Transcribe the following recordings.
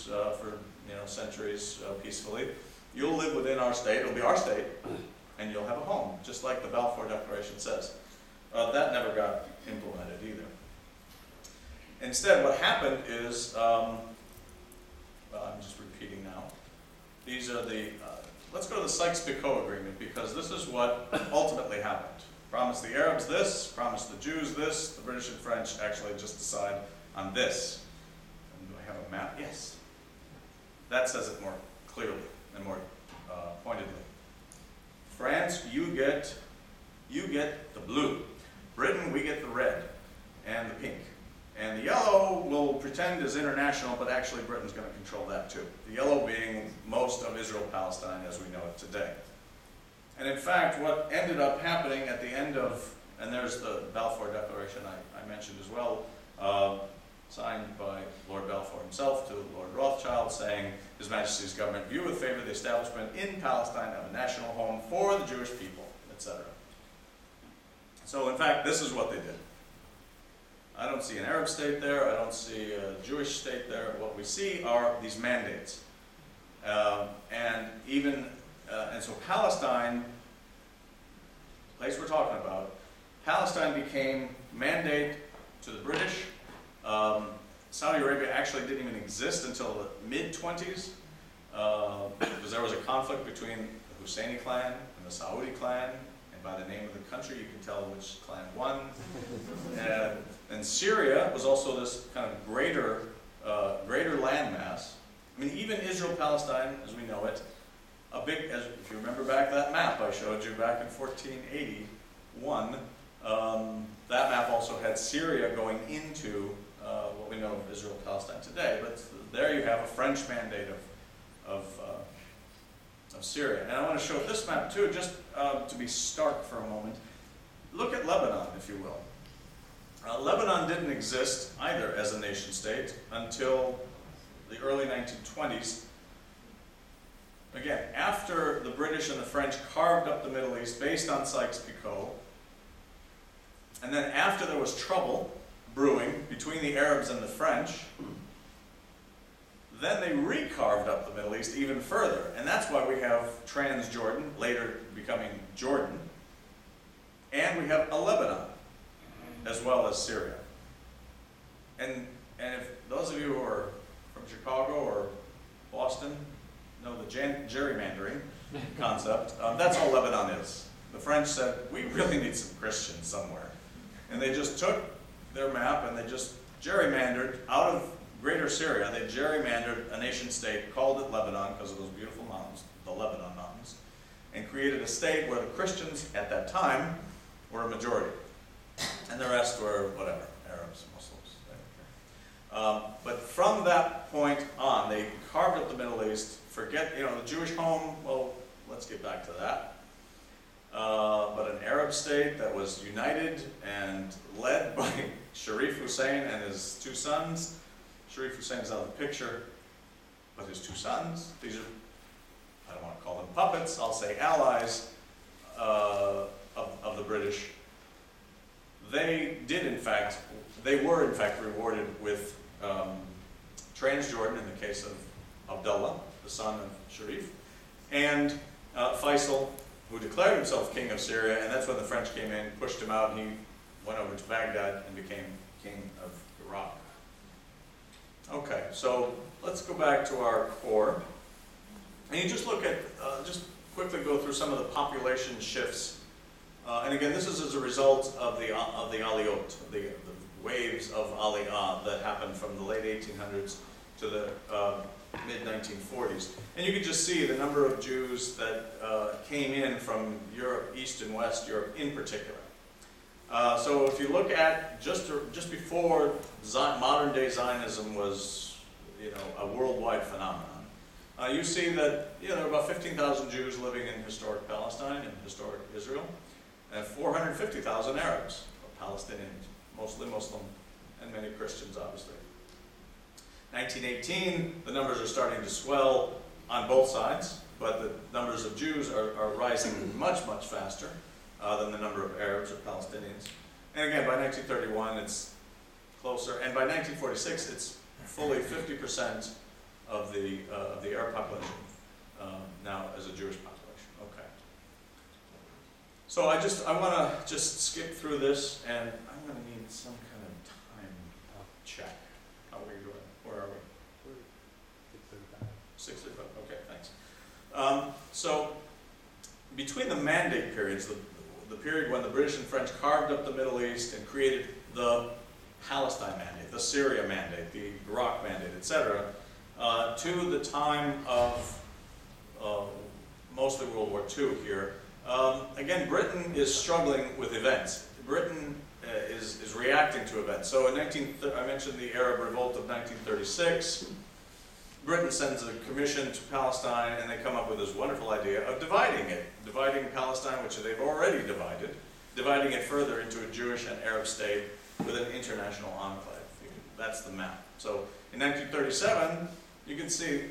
for centuries peacefully. You'll live within our state, it'll be our state, and you'll have a home, just like the Balfour Declaration says. That never got implemented either. Instead, what happened is, I'm just repeating now, these are the, let's go to the Sykes-Picot Agreement, because this is what ultimately happened. Promised the Arabs this, promised the Jews this, the British and French actually just decide on this. And do I have a map? Yes. That says it more clearly and more pointedly. France, you get the blue. Britain, we get the red and the pink. And the yellow will pretend is international, but actually Britain's going to control that too. The yellow being most of Israel-Palestine as we know it today. And in fact, what ended up happening at the end of, and there's the Balfour Declaration I mentioned as well, signed by Lord Balfour himself to Lord Rothschild, saying His Majesty's government view with favor the establishment in Palestine of a national home for the Jewish people, etc. So in fact, this is what they did. I don't see an Arab state there, I don't see a Jewish state there. What we see are these mandates. And so Palestine, the place we're talking about, Palestine became mandate to the British. Saudi Arabia actually didn't even exist until the mid-20s, because there was a conflict between the Husseini clan and the Saudi clan, and by the name of the country you can tell which clan won. And Syria was also this kind of greater landmass. I mean, even Israel-Palestine, as we know it, if you remember back that map I showed you back in 1481, that map also had Syria going into what we know of Israel-Palestine today. But there you have a French mandate of Syria. And I want to show this map too, just to be stark for a moment. Look at Lebanon, if you will. Lebanon didn't exist either as a nation state until the early 1920s. Again, after the British and the French carved up the Middle East based on Sykes-Picot, and then after there was trouble brewing between the Arabs and the French, then they recarved up the Middle East even further. And that's why we have Transjordan, later becoming Jordan, and we have a Lebanon, as well as Syria. And if those of you who are from Chicago or Boston know the gerrymandering concept, that's all Lebanon is. The French said, we really need some Christians somewhere. And they just took their map and they just gerrymandered out of greater Syria. They gerrymandered a nation state, called it Lebanon because of those beautiful mountains, the Lebanon Mountains, and created a state where the Christians at that time were a majority. And the rest were whatever, Arabs, Muslims. But from that point on, they carved up the Middle East. Forget, the Jewish home, well, let's get back to that. But an Arab state that was united and led by Sharif Hussein and his two sons. Sharif Hussein is out of the picture, but his two sons, these are, I don't want to call them puppets, I'll say allies of the British. They were in fact rewarded with Transjordan in the case of Abdullah, the son of Sharif, and Faisal, who declared himself king of Syria, and that's when the French came in, pushed him out, and he went over to Baghdad and became king of Iraq. Okay, so let's go back to our core. And you just look at, just quickly go through some of the population shifts. And again, this is as a result of the Aliyot, the waves of Aliyah that happened from the late 1800s to the mid-1940s. And you can just see the number of Jews that came in from Europe, East and West Europe in particular. So if you look at just before modern-day Zionism was, a worldwide phenomenon, you see that there are about 15,000 Jews living in historic Palestine and historic Israel, and 450,000 Arabs, or Palestinians, mostly Muslim, and many Christians, obviously. 1918, the numbers are starting to swell on both sides, but the numbers of Jews are rising much, much faster than the number of Arabs or Palestinians. And again, by 1931, it's closer, and by 1946, it's fully 50% of the Arab population now as a Jewish population. Okay. So I want to just skip through this, and I'm going to need some kind of time check. How are we doing? Where are we? 6:35. Okay, thanks. So between the mandate periods, the period when the British and French carved up the Middle East and created the Palestine mandate, the Syria mandate, the Iraq mandate, etc., to the time of mostly World War II here, again, Britain is struggling with events. Britain is reacting to events. So I mentioned the Arab Revolt of 1936. Britain sends a commission to Palestine, and they come up with this wonderful idea of dividing Palestine, which they've already dividing it further into a Jewish and Arab state with an international enclave. That's the map. So in 1937, you can see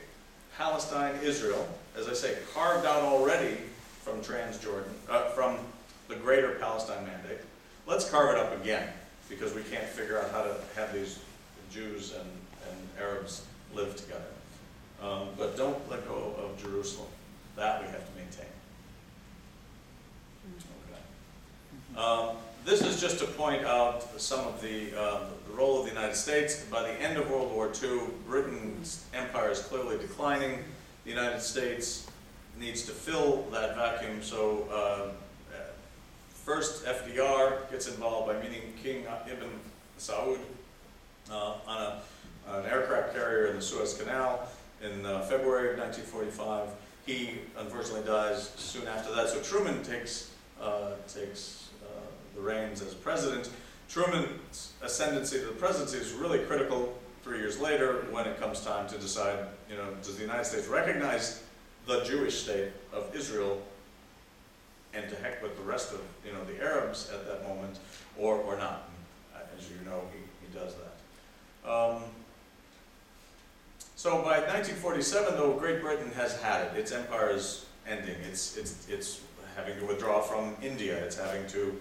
Palestine, Israel, as I say, carved out already from Transjordan, from the greater Palestine mandate. Let's carve it up again, because we can't figure out how to have these Jews and Arabs live together. But don't let go of Jerusalem. That we have to maintain. Okay. This is just to point out some of the role of the United States. By the end of World War II, Britain's empire is clearly declining. The United States needs to fill that vacuum. So first FDR gets involved by meeting King Ibn Saud on an aircraft carrier in the Suez Canal in February of 1945. He unfortunately dies soon after that. So Truman takes the reins as president. Truman's ascendancy to the presidency is really critical 3 years later when it comes time to decide, does the United States recognize the Jewish state of Israel, and to heck with the rest of the Arabs at that moment, or not? And as you know, he does that. So by 1947, though, Great Britain has had it. Its empire is ending. It's having to withdraw from India. It's having to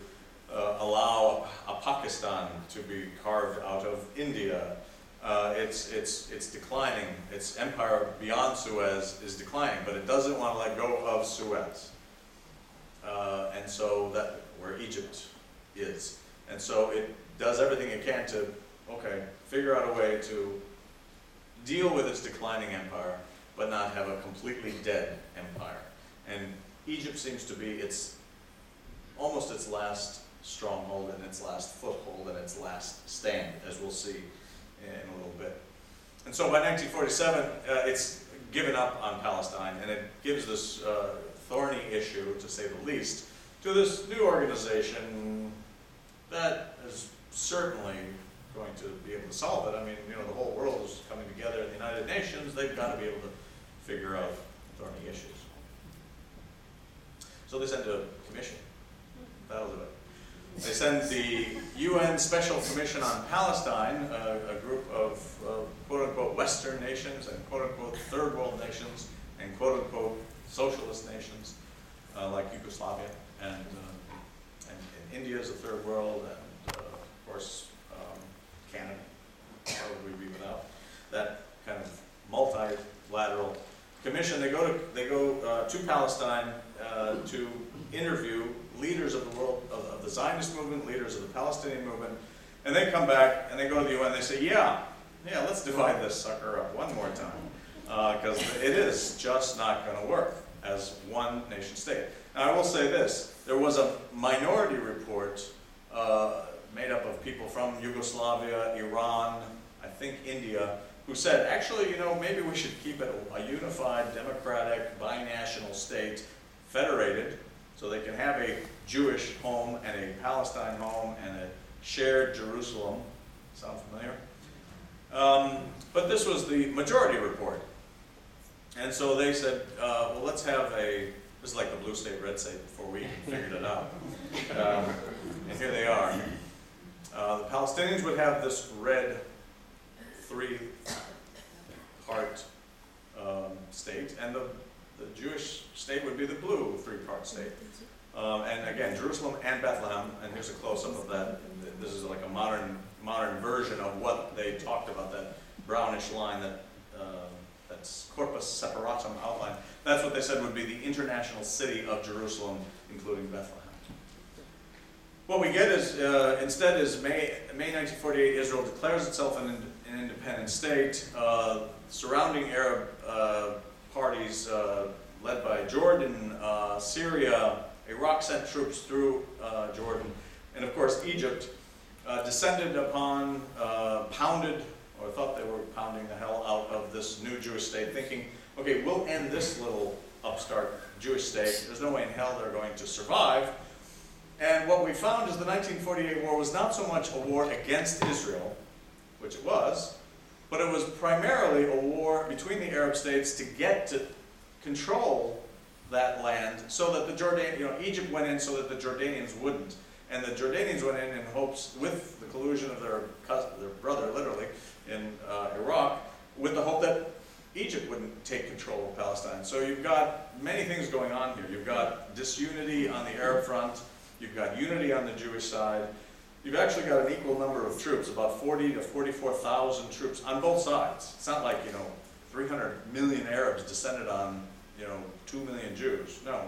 allow a Pakistan to be carved out of India. It's declining. Its empire beyond Suez is declining, but it doesn't want to let go of Suez. And so that where Egypt is. And so it does everything it can to, figure out a way to deal with its declining empire, but not have a completely dead empire. And Egypt seems to be almost its last stronghold and its last foothold and its last stand, as we'll see in a little bit. And so by 1947, it's given up on Palestine, and it gives this thorny issue, to say the least, to this new organization that is certainly going to be able to solve it. I mean, the whole world is coming together in the United Nations. They've got to be able to figure out thorny issues. So they send a commission. That'll do it. They send the UN Special Commission on Palestine, a group of quote-unquote Western nations and quote-unquote third world nations and quote-unquote socialist nations like Yugoslavia and India is a third world, and of course Canada. How would we be without that kind of multilateral commission? They go to Palestine to interview leaders of the world, of the Zionist movement, leaders of the Palestinian movement, and they come back and they go to the UN and they say, yeah, let's divide this sucker up one more time, because it is just not going to work as one nation state. Now I will say this, there was a minority report made up of people from Yugoslavia, Iran, I think India, who said, actually, maybe we should keep it a unified, democratic, binational state, federated, so they can have a Jewish home and a Palestine home and a shared Jerusalem. Sound familiar? But this was the majority report. And so they said, well, let's have this is like the blue state, red state before we even figured it out. And here they are. The Palestinians would have this red three-part state, and the Jewish state would be the blue three-part state. And again, Jerusalem and Bethlehem, and here's a close-up of that. This is like a modern version of what they talked about, that brownish line that That's corpus separatum outline. That's what they said would be the international city of Jerusalem, including Bethlehem. What we get is, instead is May 1948, Israel declares itself an independent state. Surrounding Arab parties led by Jordan, Syria, Iraq sent troops through Jordan, and of course Egypt descended upon, pounded, or thought they were pounding the hell out of this new Jewish state, thinking, okay, we'll end this little upstart Jewish state. There's no way in hell they're going to survive. And what we found is the 1948 war was not so much a war against Israel, which it was, but it was primarily a war between the Arab states to get to control that land so that the Egypt went in so that the Jordanians wouldn't. And the Jordanians went in hopes, with the collusion of their brother, literally, in Iraq, with the hope that Egypt wouldn't take control of Palestine. So you've got many things going on here. You've got disunity on the Arab front. You've got unity on the Jewish side. You've actually got an equal number of troops, about 40 to 44,000 troops on both sides. It's not like, 300 million Arabs descended on, 2 million Jews. No,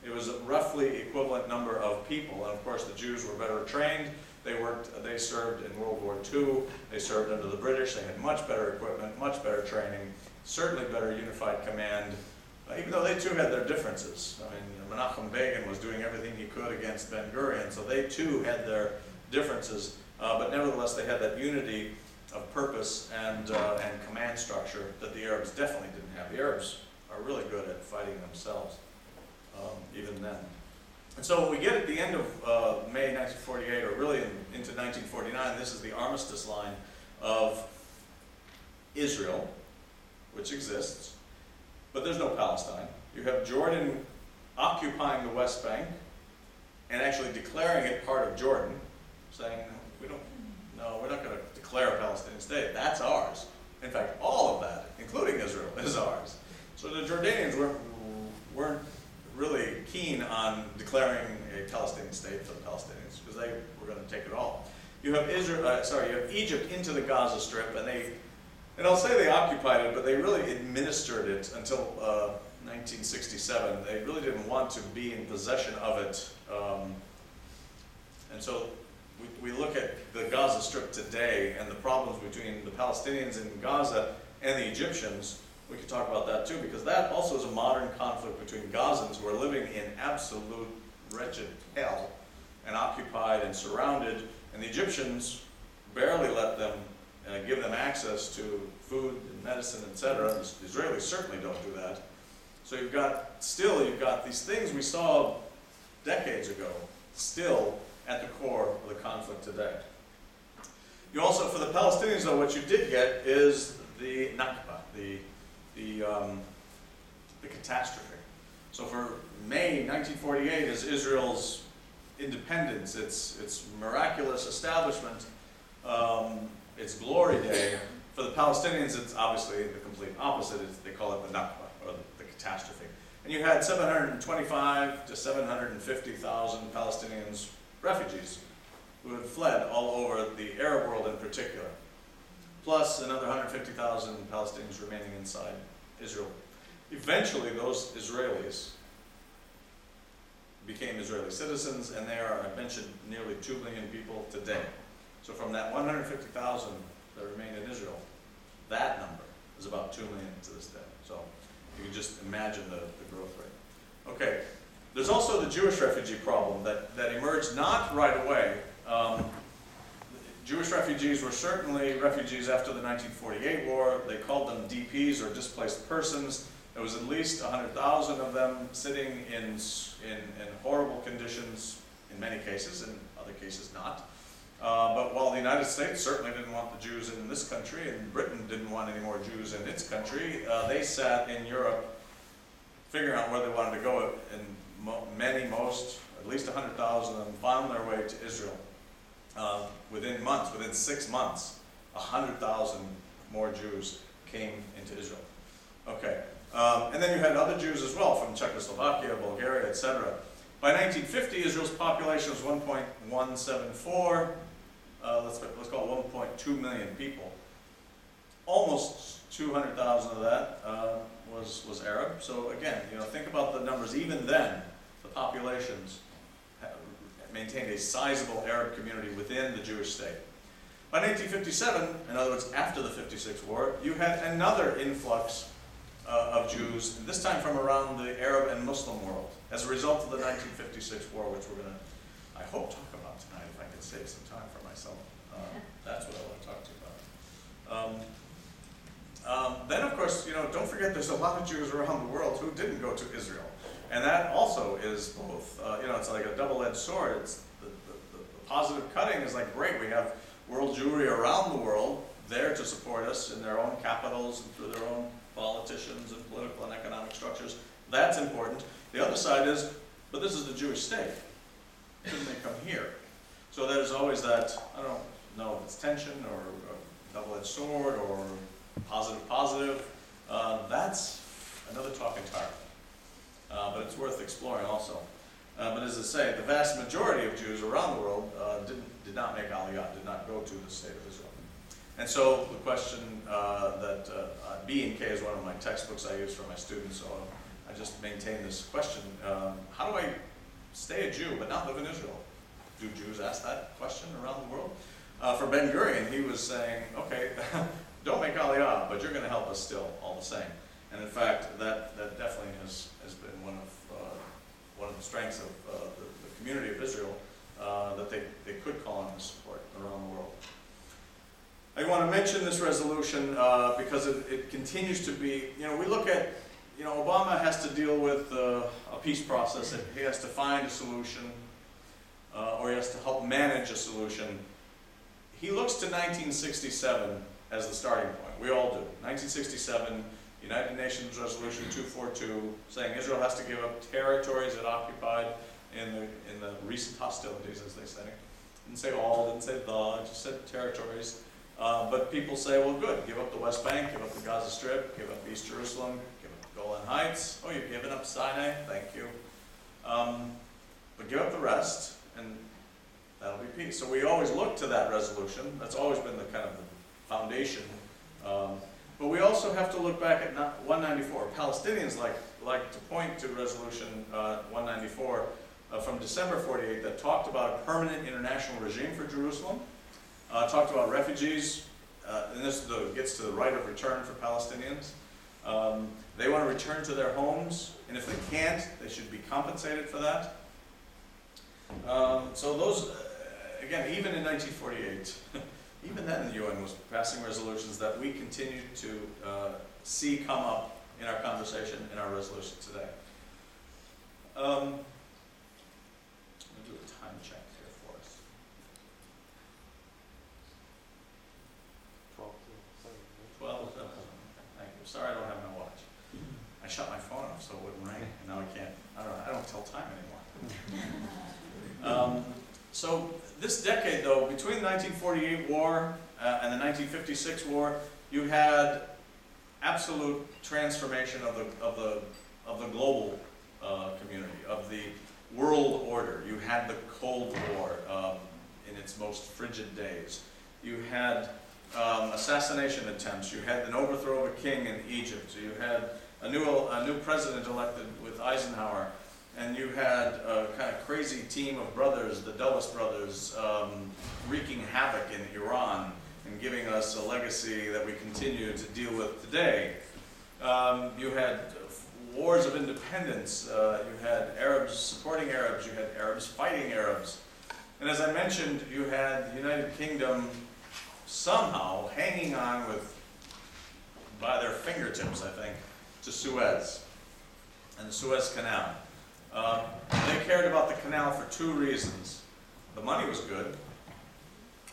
it was a roughly equivalent number of people. And of course, the Jews were better trained. They served in World War II. They served under the British. They had much better equipment, much better training, certainly better unified command. Even though they too had their differences. I mean, Menachem Begin was doing everything he could against Ben Gurion, so they too had their differences, but nevertheless they had that unity of purpose and command structure that the Arabs definitely didn't have. The Arabs are really good at fighting themselves, even then. And so when we get at the end of May 1948, or really into 1949, this is the armistice line of Israel, which exists, but there's no Palestine. You have Jordan occupying the West Bank and actually declaring it part of Jordan, saying, we're not going to declare a Palestinian state. That's ours. In fact, all of that, including Israel, is ours. So the Jordanians weren't really keen on declaring a Palestinian state for the Palestinians because they were going to take it all. You have you have Egypt into the Gaza Strip, and I'll say they occupied it, but they really administered it until 1967. They really didn't want to be in possession of it. And so we look at the Gaza Strip today and the problems between the Palestinians in Gaza and the Egyptians. We could talk about that too, because that also is a modern conflict between Gazans who are living in absolute wretched hell and occupied and surrounded, and the Egyptians barely let them give them access to food and medicine, etc. The Israelis certainly don't do that. So you've got these things we saw decades ago still at the core of the conflict today. You also, for the Palestinians though, what you did get is the Nakba, the catastrophe. So for May 1948 is Israel's independence, its miraculous establishment, its glory day. For the Palestinians, it's obviously the complete opposite. They call it the Nakba, or the catastrophe. And you had 725 to 750,000 Palestinians, refugees, who had fled all over the Arab world in particular, plus another 150,000 Palestinians remaining inside Israel. Eventually, those Israelis became Israeli citizens, and they are, I mentioned, nearly 2 million people today. So from that 150,000 that remained in Israel, that number is about 2 million to this day. So you can just imagine the growth rate. Okay, there's also the Jewish refugee problem that emerged not right away. Jewish refugees were certainly refugees after the 1948 war. They called them DPs, or displaced persons. There was at least 100,000 of them sitting in horrible conditions in many cases, in other cases not. But while the United States certainly didn't want the Jews in this country, and Britain didn't want any more Jews in its country, they sat in Europe figuring out where they wanted to go, and at least 100,000 of them found their way to Israel. Within 6 months, 100,000 more Jews came into Israel. Okay, and then you had other Jews as well from Czechoslovakia, Bulgaria, etc. By 1950, Israel's population was 1.174. Let's call it 1.2 million people. Almost 200,000 of that was Arab. So again, think about the numbers. Even then, the populations maintained a sizable Arab community within the Jewish state. By 1957, in other words, after the 56 war, you had another influx of Jews, this time from around the Arab and Muslim world, as a result of the 1956 war, which we're going to, I hope, talk about tonight, if I can save some time for myself. That's what I want to talk to you about. Then, of course, don't forget there's a lot of Jews around the world who didn't go to Israel. And that also is both, it's like a double-edged sword. It's the positive cutting is like, great, we have world Jewry around the world there to support us in their own capitals and through their own politicians and political and economic structures. That's important. The other side is, but this is the Jewish state. Shouldn't they come here? So there's always that, I don't know if it's tension or a double-edged sword or positive. That's another talk entirely. But it's worth exploring also. But as I say, the vast majority of Jews around the world did not make Aliyah, did not go to the state of Israel. And so the question that B and K is one of my textbooks I use for my students, so I just maintain this question. How do I stay a Jew but not live in Israel? Do Jews ask that question around the world? For Ben Gurion, he was saying, okay, don't make Aliyah, but you're going to help us still, all the same. And in fact, that definitely has been one of the strengths of the community of Israel, that they could call on his support around the world. I want to mention this resolution because it continues to be, we look at, Obama has to deal with a peace process. He has to find a solution, or he has to help manage a solution. He looks to 1967 as the starting point. We all do. 1967, United Nations Resolution 242, saying Israel has to give up territories it occupied in the recent hostilities, as they say. Didn't say all, didn't say the, just said territories. But people say, well, good, give up the West Bank, give up the Gaza Strip, give up East Jerusalem, give up the Golan Heights. Oh, you've given up Sinai, thank you. But give up the rest, and that'll be peace. So we always look to that resolution. That's always been the kind of the foundation. But we also have to look back at 194. Palestinians like to point to Resolution 194 from December 48 that talked about a permanent international regime for Jerusalem, talked about refugees, and this gets to the right of return for Palestinians. They want to return to their homes, and if they can't, they should be compensated for that. So those, again, even in 1948, even then the UN was passing resolutions that we continue to see come up in our conversation, in our resolution today. Let me do a time check here for us. 12. Thank you. Sorry I don't have my watch. I shut my phone off so it wouldn't ring, and now I can't. I don't tell time anymore. So this decade, though, between the 1948 war and the 1956 war, you had absolute transformation of the global community, of the world order. You had the Cold War in its most frigid days. You had assassination attempts. You had an overthrow of a king in Egypt. You had a new president elected with Eisenhower. And you had a kind of crazy team of brothers, the Dulles brothers, wreaking havoc in Iran and giving us a legacy that we continue to deal with today. You had wars of independence. You had Arabs supporting Arabs. You had Arabs fighting Arabs. And as I mentioned, you had the United Kingdom somehow hanging on by their fingertips, I think, to Suez and the Suez Canal. They cared about the canal for two reasons. The money was good.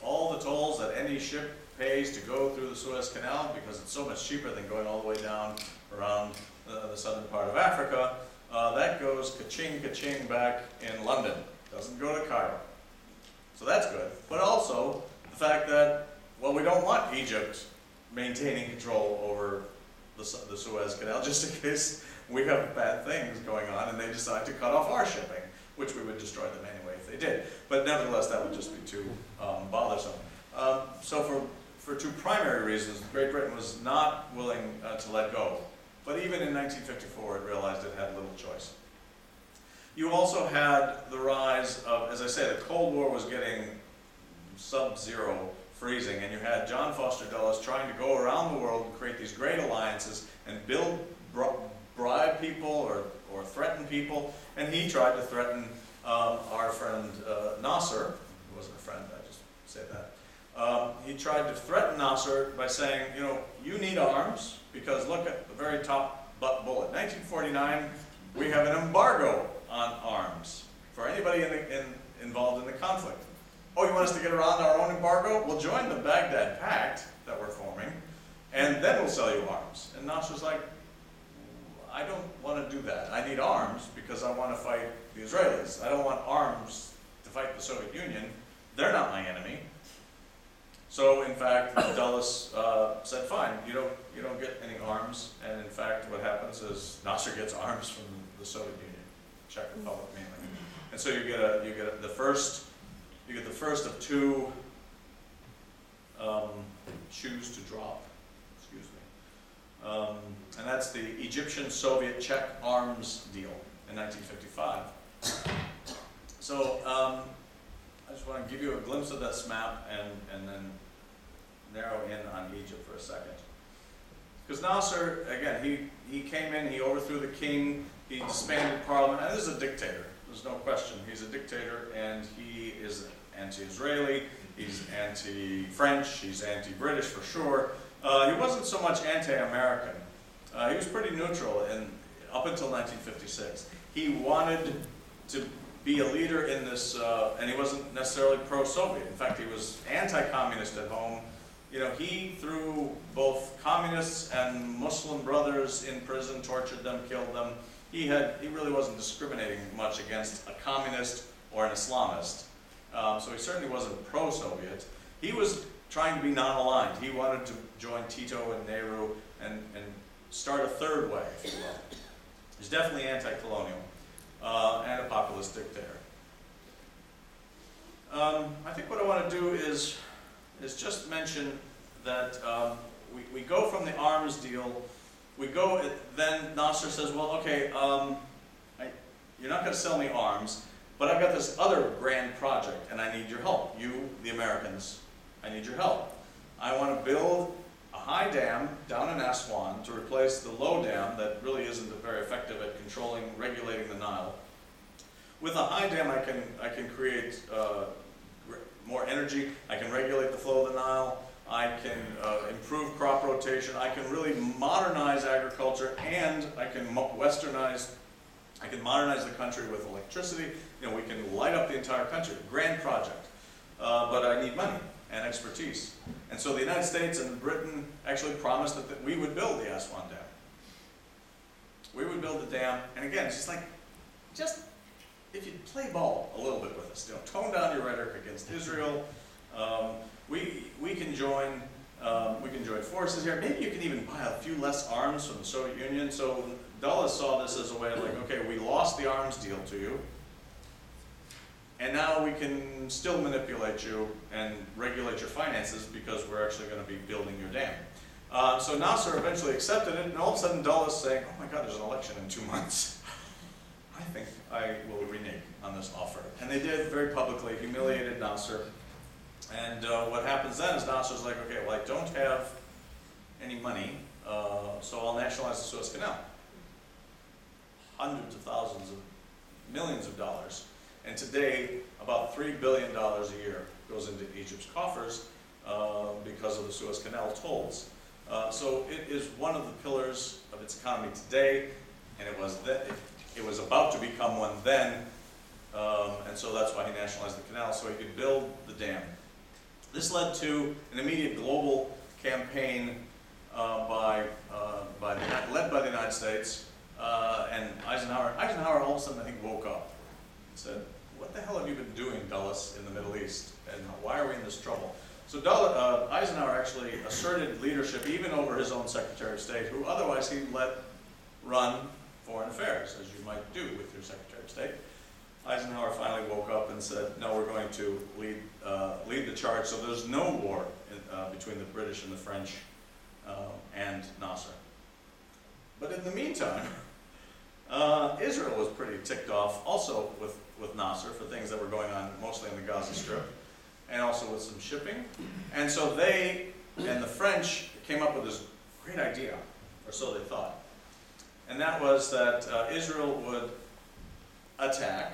All the tolls that any ship pays to go through the Suez Canal, because it's so much cheaper than going all the way down around the southern part of Africa, that goes ka-ching, ka-ching back in London. Doesn't go to Cairo. So that's good. But also the fact that, well, we don't want Egypt maintaining control over the Suez Canal, just in case we have bad things going on and they decide to cut off our shipping, which we would destroy them anyway if they did. But nevertheless, that would just be too bothersome. So for two primary reasons. Great Britain was not willing to let go. But even in 1954, it realized it had little choice. You also had the rise of, as I say, the Cold War was getting sub-zero freezing, and you had John Foster Dulles trying to go around the world and create these great alliances and bribe people or threaten people, and he tried to threaten our friend Nasser. He wasn't a friend, I just said that. He tried to threaten Nasser by saying, you know, you need arms, because look at the very top bullet. 1949, we have an embargo on arms for anybody involved in the conflict. Oh, you want us to get around our own embargo? We'll join the Baghdad Pact that we're forming, and then we'll sell you arms. And Nasser's like, I don't want to do that. I need arms because I want to fight the Israelis. I don't want arms to fight the Soviet Union. They're not my enemy. So, in fact, Dulles said, fine, you don't get any arms. And in fact, what happens is Nasser gets arms from the Soviet Union, Czech Republic mainly. And so you get the first of two shoes to drop. Excuse me. And that's the Egyptian-Soviet-Czech arms deal in 1955. So I just want to give you a glimpse of this map and then narrow in on Egypt for a second. Because Nasser, again, he came in, he overthrew the king, he disbanded parliament, and this is a dictator. There's no question. He's a dictator, and he is anti-Israeli, he's anti-French, he's anti-British for sure. He wasn't so much anti-American. He was pretty neutral up until 1956. He wanted to be a leader in this, and he wasn't necessarily pro-Soviet. In fact, he was anti-communist at home. You know, he threw both communists and Muslim brothers in prison, tortured them, killed them. He really wasn't discriminating much against a communist or an Islamist. So he certainly wasn't pro-Soviet. He was trying to be non-aligned. He wanted to join Tito and Nehru and start a third way, if you will. He's definitely anti-colonial and a populist dictator. I think what I want to do is just mention that we go from the arms deal. Then Nasser says, well, okay, you're not going to sell me arms, but I've got this other grand project, and I need your help. You, the Americans, I need your help. I want to build a high dam down in Aswan to replace the low dam that really isn't very effective at regulating the Nile. With a high dam, I can create more energy. I can regulate the flow of the Nile. I can improve crop rotation. I can really modernize agriculture, and I can modernize the country with electricity. You know, we can light up the entire country. Grand project. But I need money and expertise. And so the United States and Britain actually promised that we would build the Aswan Dam. We would build the dam, and again, it's just if you play ball a little bit with us, tone down your rhetoric against Israel. We can join forces here. Maybe you can even buy a few less arms from the Soviet Union. So Dulles saw this as a way of like, okay, we lost the arms deal to you, and now we can still manipulate you and regulate your finances because we're actually going to be building your dam. So Nasser eventually accepted it, and all of a sudden Dulles saying, oh my God, there's an election in 2 months. I think I will renege on this offer. And they did very publicly, humiliated Nasser. And what happens then is Nasser's like, okay, well, I don't have any money, so I'll nationalize the Suez Canal. Hundreds of thousands of millions of dollars. And today, about $3 billion a year goes into Egypt's coffers because of the Suez Canal tolls. So it is one of the pillars of its economy today, and it was about to become one then, and so that's why he nationalized the canal, so he could build the dam. This led to an immediate global campaign led by the United States, and Eisenhower all of a sudden, I think, woke up and said, what the hell have you been doing, Dulles, in the Middle East, and why are we in this trouble? So Eisenhower actually asserted leadership even over his own Secretary of State, who otherwise he let run foreign affairs, as you might do with your Secretary of State. Eisenhower finally woke up and said, no, we're going to lead the charge, so there's no war between the British and the French and Nasser. But in the meantime, Israel was pretty ticked off also with Nasser for things that were going on mostly in the Gaza Strip, and also with some shipping. And so they and the French came up with this great idea, or so they thought. And that was that Israel would attack